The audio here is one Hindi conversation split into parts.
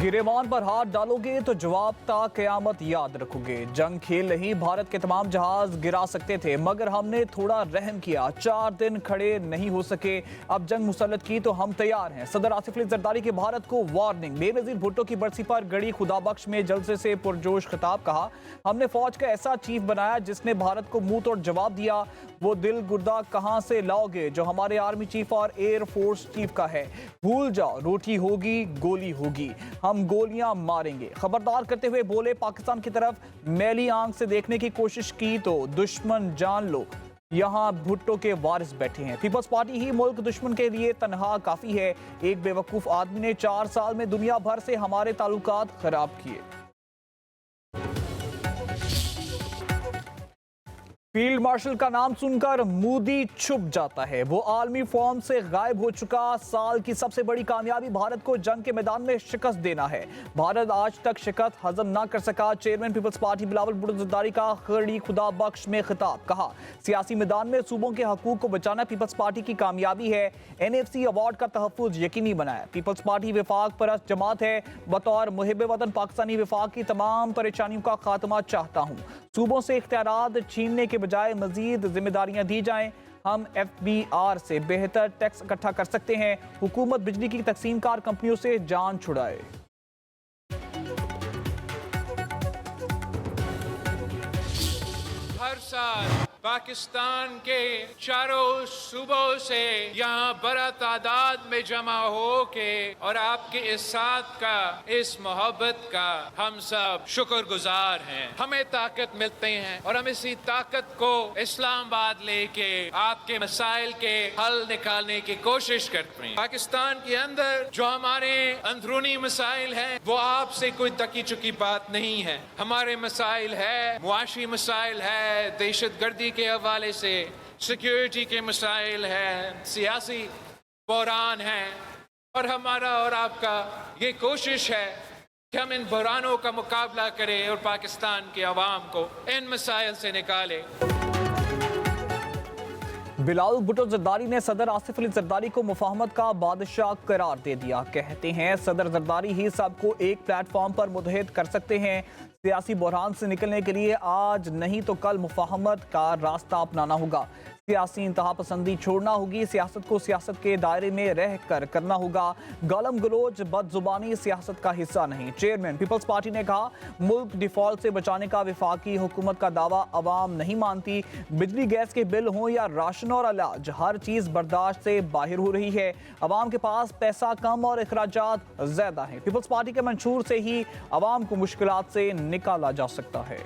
गिरेबान पर हाथ डालोगे तो जवाब था कयामत याद रखोगे। जंग खेल नहीं, भारत के तमाम जहाज गिरा सकते थे मगर हमने थोड़ा रहम किया। 4 दिन खड़े नहीं हो सके, अब जंग मुसल्लत की तो हम तैयार हैं। सदर आसिफ अली जरदारी के भारत को वार्निंग। बेनजीर भुट्टो की बरसी पर गड़ी खुदाबख्श में जलसे से पुरजोश खिताब। कहा, हमने फौज का ऐसा चीफ बनाया जिसने भारत को मुंह तोड़ जवाब दिया। वो दिल गुर्दा कहां से लाओगे जो हमारे आर्मी चीफ और एयर फोर्स चीफ का है। भूल जाओ, रोटी होगी गोली होगी, हम गोलियां मारेंगे। खबरदार करते हुए बोले, पाकिस्तान की तरफ मैली आंख से देखने की कोशिश की तो दुश्मन जान लो यहां भुट्टो के वारिस बैठे हैं। पीपल्स पार्टी ही मुल्क दुश्मन के लिए तनहा काफी है। एक बेवकूफ आदमी ने 4 साल में दुनिया भर से हमारे ताल्लुकात खराब किए। फील्ड मार्शल का नाम सुनकर मोदी छुप जाता है। वो आलमी फॉर्म से गायब हो चुका। साल की सबसे बड़ी कामयाबी भारत को जंग के मैदान में शिकस्त देना है। भारत आज तक शिकस्त हजम ना कर सका। चेयरमैन पीपल्स पार्टी बिलावल भुट्टो जरदारी का खड़ी खुदाबख्श में खिताब। कहा, सियासी मैदान में सूबों के हकूक को बचाना पीपल्स पार्टी की कामयाबी है। NFC अवार्ड का तहफ्फुज यकीनी बनाया। पीपल्स पार्टी विफाक परस्त जमात है। बतौर मुहिब वतन पाकिस्तानी विफाक की तमाम परेशानियों का खात्मा चाहता हूँ। सूबों से इख्तियारात छीनने के बजाय मजीद जिम्मेदारियां दी जाएं। हम FBR से बेहतर टैक्स इकट्ठा कर सकते हैं। हुकूमत बिजली की तकसीमकार कंपनियों से जान छुड़ाए। हर साल पाकिस्तान के चारों सूबों से यहाँ बड़ा तादाद में जमा हो के और आपके इस साथ का, इस मोहब्बत का हम सब शुक्रगुजार हैं। हमें ताकत मिलते हैं और हम इसी ताकत को इस्लामाबाद लेके आपके मसाइल के हल निकालने की कोशिश करते हैं। पाकिस्तान के अंदर जो हमारे अंदरूनी मसाइल हैं वो आपसे कोई तकी चुकी बात नहीं है। हमारे मसाइल है, मुआशी मसाइल है, दहशतगर्दी के हवाले से सिक्योरिटी के मसाइल है, सियासी बहरान है और हमारा और आपका ये कोशिश है कि हम इन बहरानों का मुकाबला करें और पाकिस्तान के अवाम को इन मसाइल से निकालें। बिलावल भुट्टो जरदारी ने सदर आसिफ अली जरदारी को मुफाहमत का बादशाह करार दे दिया। कहते हैं, सदर जरदारी ही सबको एक प्लेटफॉर्म पर मुतहद कर सकते हैं। सियासी बहरान से निकलने के लिए आज नहीं तो कल मुफाहमत का रास्ता अपनाना होगा। सियासी इंतहा पसंदी छोड़ना होगी। सियासत को सियासत के दायरे में रह कर करना होगा। गालम गलोच बदजुबानी सियासत का हिस्सा नहीं। चेयरमैन पीपल्स पार्टी ने कहा, मुल्क डिफॉल्ट से बचाने का वफाकी हुकूमत का दावा अवाम नहीं मानती। बिजली गैस के बिल हों या राशन और अनाज, हर चीज बर्दाश्त से बाहर हो रही है। अवाम के पास पैसा कम और अखराजात ज्यादा है। पीपल्स पार्टी के मंशूर से ही अवाम को मुश्किलात से निकाला जा सकता है।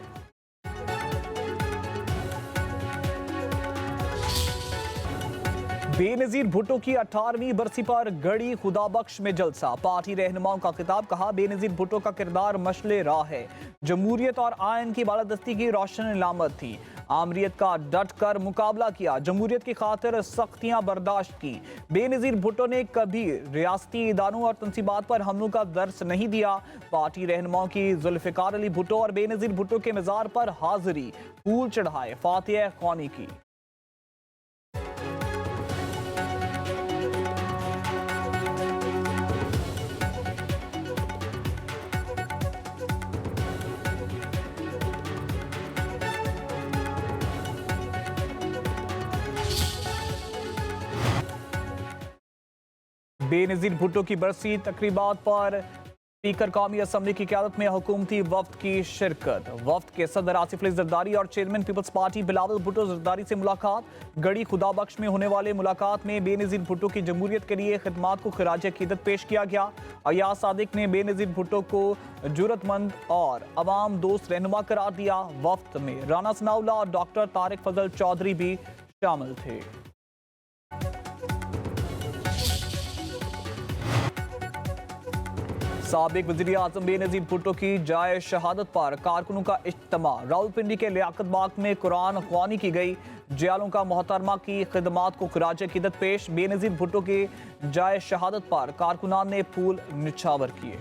बेनजीर भुट्टो की 18वीं बरसी पर गड़ी खुदाबख्श में जलसा। पार्टी रहनुमाओं का खिताब। कहा, बेनजीर भुट्टो का किरदार मशले राह है। जमहूरियत और आयन की बालादस्ती की रोशन अलामत थी। आमरीत का डट कर मुकाबला किया। जमहूरियत की खातिर सख्तियां बर्दाश्त की। बेनजीर भुट्टो ने कभी रियासती इदारों और तंसीबात पर हमलों का दर्स नहीं दिया। पार्टी रहनुमाओं की जुल्फिकार अली भुट्टो और बेनजीर भुट्टो के मज़ार पर हाजिरी, फूल चढ़ाए, फातिहा ख्वानी की। बेनजीर भुट्टो की बरसी तकरीबात पर स्पीकर कौमी असम्बली की क़यादत में हुकूमती वफ्द की शिरकत। वफ्द के सदर आसिफ अली जरदारी और चेयरमैन पीपल्स पार्टी बिलावल भुट्टो जरदारी से मुलाकात। गड़ी खुदाबख्श में होने वाले मुलाकात में बेनजीर भुट्टो की जमहूरियत के लिए खिदमात को खिराज अकीदत पेश किया गया। अयाज सादिक ने बेनजीर भुट्टो को जुरतमंद और अवाम दोस्त रहनुमा करार दिया। वफ्द में राना सनाउल्लाह और डॉक्टर तारिक फजल चौधरी भी शामिल थे। साबिक वज़ीर आज़म बेनजीर भुट्टो की जाए शहादत पर कारकुनों का इज्तिमा। रावलपिंडी के लियाकत बाग में कुरान ख्वानी की गई। जियालों का मोहतरमा की खिदमात को खिराज अकीदत पेश। बेनजीर भुट्टो की जाए शहादत पर कारकुनान ने फूल निछावर किए।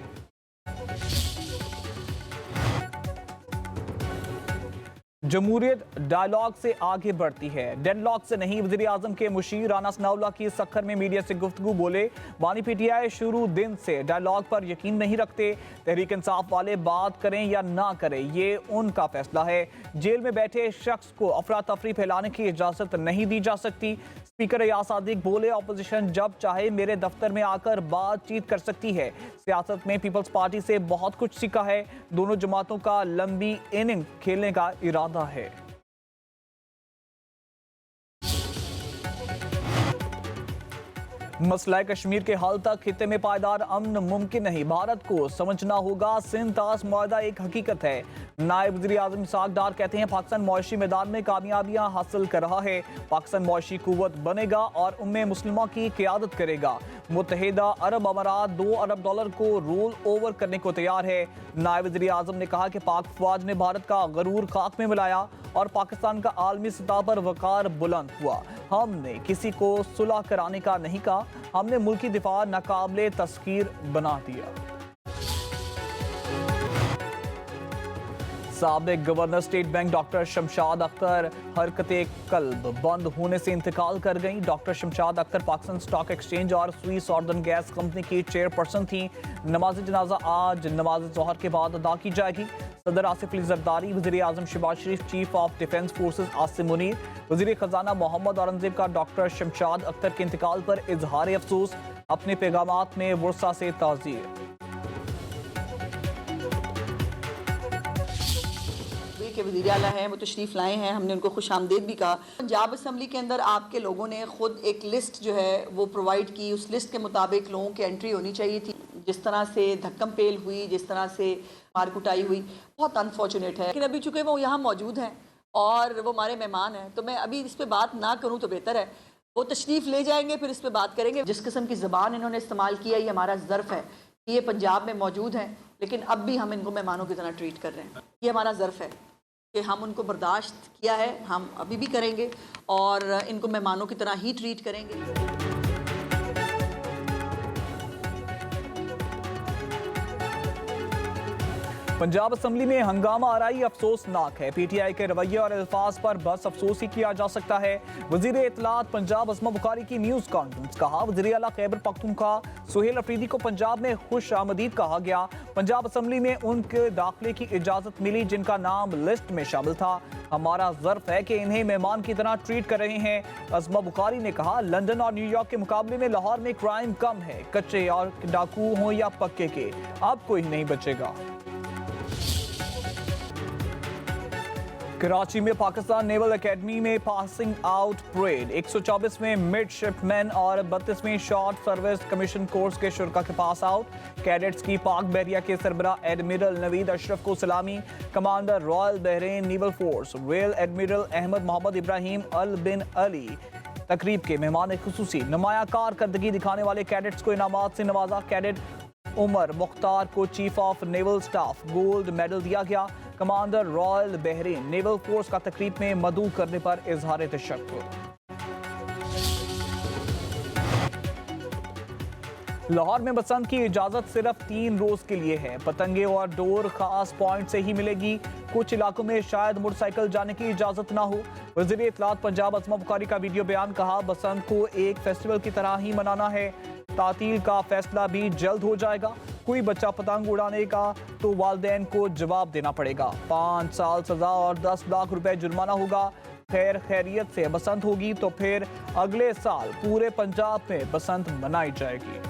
जमहूरियत डायलॉग से आगे बढ़ती है, डेडलॉक से नहीं। वज़ीर आज़म के मुशीर राना सनाउल्लाह की सखर में मीडिया से गुफ्तगू बोले, बानी पीटीआई शुरू दिन से डायलॉग पर यकीन नहीं रखते। तहरीक इंसाफ वाले बात करें या ना करें, ये उनका फैसला है। जेल में बैठे शख्स को अफरा तफरी फैलाने की इजाज़त नहीं दी जा सकती। स्पीकर रियाज सादिक बोले, अपोजिशन जब चाहे मेरे दफ्तर में आकर बातचीत कर सकती है। सियासत में पीपल्स पार्टी से बहुत कुछ सीखा है। दोनों जमातों का लंबी इनिंग खेलने का इरादा है। मसला कश्मीर के हल तक खित्ते में पायदार अमन मुमकिन नहीं, भारत को समझना होगा। सिंध ताश मुआहदा एक हकीकत है। नायब वज़ीर आज़म इसहाक डार कहते हैं, पाकिस्तान मुआशी मैदान में कामयाबियां हासिल कर रहा है। पाकिस्तान मुआशी कुव्वत बनेगा और उम्मे मुस्लिमा की क़यादत करेगा। मुत्तहिदा अरब अमारात $2 अरब को रोल ओवर करने को तैयार है। नायब वज़ीर आज़म ने कहा कि पाक फौज ने भारत का गरूर खाक में मिलाया और पाकिस्तान का आलमी सतह पर वकार बुलंद हुआ। हमने किसी को सुलह कराने का नहीं कहा, हमने मुल्की दिफा नाकाबिले तस्खीर बना दिया। साबिक governor state bank doctor Shamshad Akhtar हरकते कल्ब बंद होने से इंतकाल कर गई। Doctor Shamshad Akhtar Pakistan stock exchange और स्विस ऑर्डन गैस कंपनी की चेयरपर्सन थी। नमाज जनाजा आज नमाज जोहर के बाद अदा की जाएगी। सदर आसिफ अली जरदारी, वज़ीर आज़म Shehbaz Sharif, chief of defence forces Asim Munir, वज़ीर खजाना मोहम्मद औरंगजेब का डॉक्टर शमशाद अख्तर के इंतकाल पर इजहार अफसोस। अपने पैगामात में वर्सा से ताज़ियत। के वज़ीर आला हैं, वो तशरीफ़ लाए हैं, हमने उनको खुश आमदीद भी कहा। पंजाब असम्बली के अंदर आपके लोगों ने खुद एक लिस्ट जो है वो प्रोवाइड की, उस लिस्ट के मुताबिक लोगों की एंट्री होनी चाहिए थी। जिस तरह से धक्कम पेल हुई, जिस तरह से मार कुटाई हुई, बहुत अनफॉर्चुनेट है। लेकिन अभी चूँकि वो यहाँ मौजूद हैं और वो हमारे मेहमान हैं, तो मैं अभी इस पर बात ना करूँ तो बेहतर है। वो तशरीफ़ ले जाएंगे, फिर इस पर बात करेंगे। जिस किस्म की ज़बान इन्होंने इस्तेमाल किया, ये हमारा ज़र्फ़ है। ये पंजाब में मौजूद हैं, लेकिन अब भी हम इनको मेहमानों की तरह ट्रीट कर रहे हैं। ये हमारा ज़र्फ़ है कि हम उनको बर्दाश्त किया है, हम अभी भी करेंगे और इनको मेहमानों की तरह ही ट्रीट करेंगे। पंजाब असम्बली में हंगामा आराई अफसोसनाक है। पीटीआई के रवैये और अल्फाज पर बस अफसोस ही किया जा सकता है। वज़ीर इत्तलात पंजाब असमा बुखारी की न्यूज़ कॉन्फ्रेंस, कहा वज़ीर आला खैबर पख्तूनख्वा सुहेल अफरीदी को पंजाब में खुश आमदीद कहा गया। पंजाब असम्बली में उनके दाखिले की इजाज़त मिली जिनका नाम लिस्ट में शामिल था। हमारा ज़र्फ है कि इन्हें मेहमान की तरह ट्रीट कर रहे हैं। असमा बुखारी ने कहा, लंदन और न्यूयॉर्क के मुकाबले में लाहौर में क्राइम कम है। कच्चे और डाकू हों या पक्के के, अब कोई नहीं बचेगा। कराची में पाकिस्तान नेवल एकेडमी में पासिंग आउट परेड, 124वें मिडशिपमैन और 32वें शॉर्ट सर्विस कमीशन कोर्स के शुरा के पास आउट। कैडेट्स की पाक बहरिया के सरबरा एडमिरल नवीद अशरफ को सलामी। Commander royal Bahrain naval force rear admiral Ahmed Mohammed Ibrahim Al Bin Ali तकरीब के मेहमान खुसूसी। नुमाया कारकर्दगी दिखाने वाले कैडेट्स को इनामात से नवाजा। कैडेट उमर मुख्तार को chief of naval staff gold medal दिया गया। Commander royal Bahrain naval force का तकरीब में मदऊ करने पर इजहार तशक्कुर। लाहौर में बसंत की इजाजत सिर्फ 3 रोज के लिए है। पतंगे और डोर खास पॉइंट से ही मिलेगी। कुछ इलाकों में शायद मोटरसाइकिल जाने की इजाजत ना हो। वज़ीर इत्तलात पंजाब असमा बुखारी का वीडियो बयान, कहा बसंत को एक फेस्टिवल की तरह ही मनाना है। तातील का फैसला भी जल्द हो जाएगा। कोई बच्चा पतंग उड़ाने का तो वालिदैन को जवाब देना पड़ेगा। 5 साल सजा और 10 लाख रुपए जुर्माना होगा। खैर खैरियत से बसंत होगी तो फिर अगले साल पूरे पंजाब में बसंत मनाई जाएगी।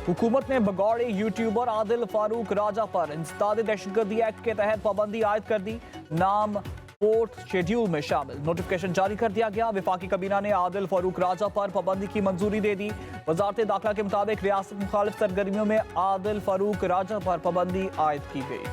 हुकूमत ने भगौड़े यूट्यूबर आदिल फारूक राजा पर इंसदाद दहशतगर्दी एक्ट के तहत पाबंदी आयद कर दी। नाम 4th शेड्यूल में शामिल। नोटिफिकेशन जारी कर दिया गया। विफाकी kabीना ने आदिल फारूक राजा पर पाबंदी की मंजूरी दे दी। वजारत दाखिला के मुताबिक रियासत मुखालिफ सरगर्मियों में आदिल फारूक राजा पर पाबंदी आयद की गई।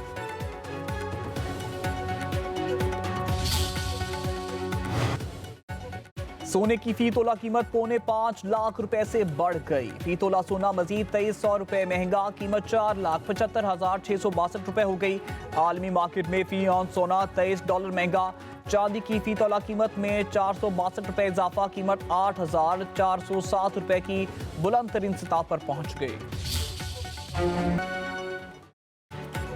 सोने की फी तोला कीमत 4.25 लाख रुपए से बढ़ गई। फी तोला सोना मजीद 2300 रुपए महंगा, कीमत 4,75,662 रुपए हो गई। आलमी मार्केट में फी ऑन सोना $23 महंगा। चांदी की फी तोला कीमत में 462 रुपए इजाफा, कीमत 8,407 रुपए की बुलंद तरीन सतह पर पहुंच गई।